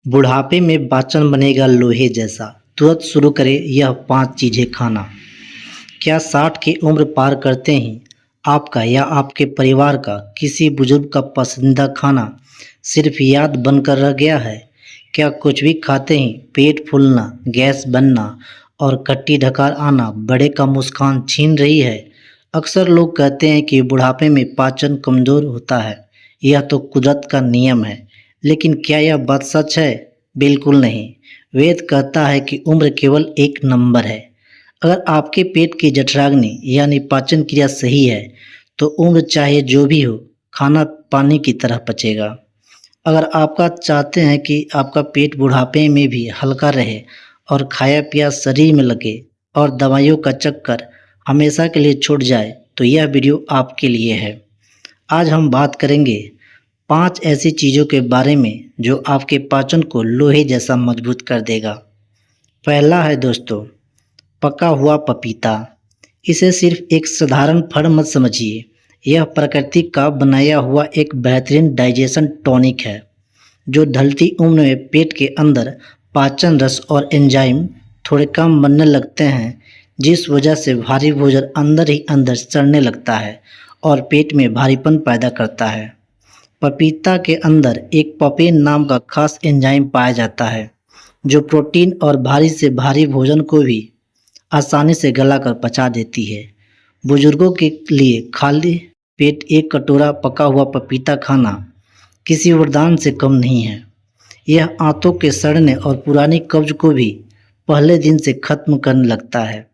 बुढ़ापे में पाचन बनेगा लोहे जैसा। तुरंत शुरू करें यह 5 चीज़ें खाना। क्या 60 की उम्र पार करते ही आपका या आपके परिवार का किसी बुजुर्ग का पसंदीदा खाना सिर्फ याद बनकर रह गया है? क्या कुछ भी खाते ही पेट फूलना, गैस बनना और कट्टी ढकार आना बड़े का मुस्कान छीन रही है? अक्सर लोग कहते हैं कि बुढ़ापे में पाचन कमज़ोर होता है। यह तो कुदरत का नियम है। लेकिन क्या यह बात सच है? बिल्कुल नहीं। वेद कहता है कि उम्र केवल एक नंबर है। अगर आपके पेट की जठराग्नि यानी पाचन क्रिया सही है तो उम्र चाहे जो भी हो, खाना पानी की तरह पचेगा। अगर आपका चाहते हैं कि आपका पेट बुढ़ापे में भी हल्का रहे और खाया पिया शरीर में लगे और दवाइयों का चक्कर हमेशा के लिए छूट जाए, तो यह वीडियो आपके लिए है। आज हम बात करेंगे 5 ऐसी चीज़ों के बारे में जो आपके पाचन को लोहे जैसा मजबूत कर देगा। पहला है दोस्तों, पका हुआ पपीता। इसे सिर्फ एक साधारण फल मत समझिए। यह प्रकृति का बनाया हुआ एक बेहतरीन डाइजेशन टॉनिक है जो ढलती उम्र में पेट के अंदर पाचन रस और एंजाइम थोड़े कम बनने लगते हैं, जिस वजह से भारी भोजन अंदर ही अंदर सड़ने लगता है और पेट में भारीपन पैदा करता है। पपीता के अंदर एक पपेन नाम का खास एंजाइम पाया जाता है जो प्रोटीन और भारी से भारी भोजन को भी आसानी से गलाकर पचा देती है। बुजुर्गों के लिए खाली पेट एक कटोरा पका हुआ पपीता खाना किसी वरदान से कम नहीं है। यह आंतों के सड़ने और पुरानी कब्ज को भी पहले दिन से खत्म करने लगता है।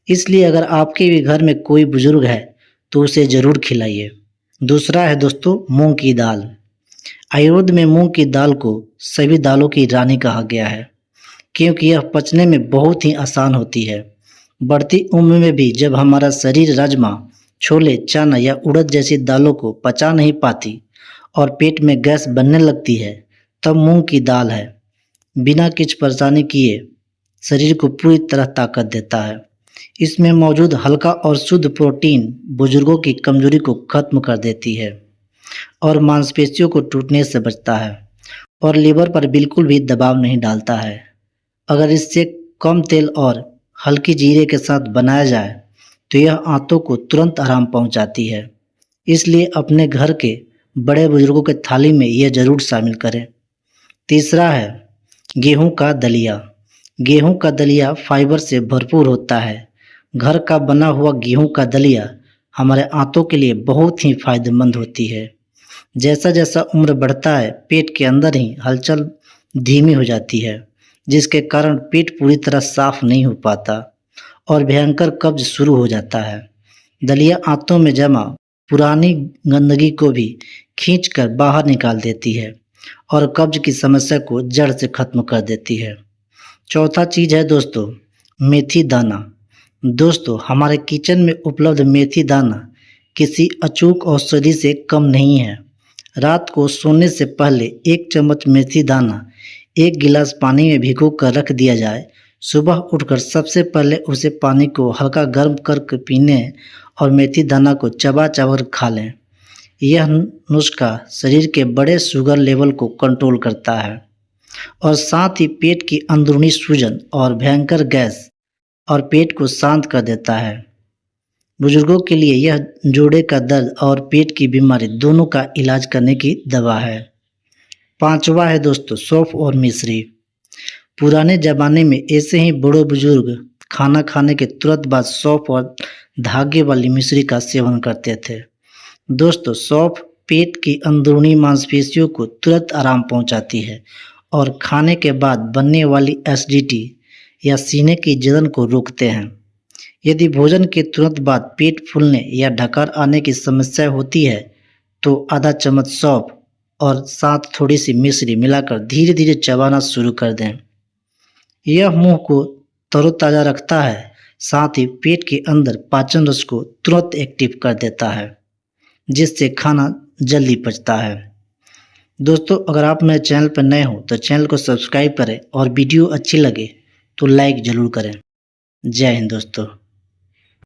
इसलिए अगर आपके भी घर में कोई बुजुर्ग है तो उसे ज़रूर खिलाइए। दूसरा है दोस्तों, मूंग की दाल। आयुर्वेद में मूंग की दाल को सभी दालों की रानी कहा गया है क्योंकि यह पचने में बहुत ही आसान होती है। बढ़ती उम्र में भी जब हमारा शरीर राजमा, छोले, चना या उड़द जैसी दालों को पचा नहीं पाती और पेट में गैस बनने लगती है, तब मूंग की दाल है बिना कुछ परेशानी किए शरीर को पूरी तरह ताकत देता है। इसमें मौजूद हल्का और शुद्ध प्रोटीन बुजुर्गों की कमजोरी को खत्म कर देती है और मांसपेशियों को टूटने से बचता है और लीवर पर बिल्कुल भी दबाव नहीं डालता है। अगर इससे कम तेल और हल्की जीरे के साथ बनाया जाए तो यह आंतों को तुरंत आराम पहुंचाती है। इसलिए अपने घर के बड़े बुजुर्गों के थाली में यह ज़रूर शामिल करें। तीसरा है गेहूं का दलिया। गेहूं का दलिया फाइबर से भरपूर होता है। घर का बना हुआ गेहूं का दलिया हमारे आंतों के लिए बहुत ही फायदेमंद होती है। जैसा जैसा उम्र बढ़ता है पेट के अंदर ही हलचल धीमी हो जाती है, जिसके कारण पेट पूरी तरह साफ नहीं हो पाता और भयंकर कब्ज शुरू हो जाता है। दलिया आंतों में जमा पुरानी गंदगी को भी खींचकर बाहर निकाल देती है और कब्ज की समस्या को जड़ से खत्म कर देती है। चौथा चीज़ है दोस्तों, मेथी दाना। दोस्तों, हमारे किचन में उपलब्ध मेथी दाना किसी अचूक औषधि से कम नहीं है। रात को सोने से पहले 1 चम्मच मेथी दाना 1 गिलास पानी में भिगो कर रख दिया जाए। सुबह उठकर सबसे पहले उसे पानी को हल्का गर्म करके पीने और मेथी दाना को चबा चबा कर खा लें। यह नुस्खा शरीर के बड़े शुगर लेवल को कंट्रोल करता है और साथ ही पेट की अंदरूनी सूजन और भयंकर गैस और पेट को शांत कर देता है। बुजुर्गों के लिए यह जोड़े का दर्द और पेट की बीमारी दोनों का इलाज करने की दवा है। पांचवा है दोस्तों, सौंफ और मिश्री। पुराने ज़माने में ऐसे ही बड़े बुजुर्ग खाना खाने के तुरंत बाद सौंफ और धागे वाली मिश्री का सेवन करते थे। दोस्तों, सौंफ पेट की अंदरूनी मांसपेशियों को तुरंत आराम पहुंचाती है और खाने के बाद बनने वाली एसिडिटी या सीने की जलन को रोकते हैं। यदि भोजन के तुरंत बाद पेट फूलने या ढकार आने की समस्या होती है तो आधा चम्मच सौंफ और साथ थोड़ी सी मिश्री मिलाकर धीरे धीरे चबाना शुरू कर दें। यह मुंह को तरोताज़ा रखता है, साथ ही पेट के अंदर पाचन रस को तुरंत एक्टिव कर देता है, जिससे खाना जल्दी पचता है। दोस्तों, अगर आप मेरे चैनल पर नए हो तो चैनल को सब्सक्राइब करें और वीडियो अच्छी लगे तो लाइक ज़रूर करें। जय हिंद दोस्तों।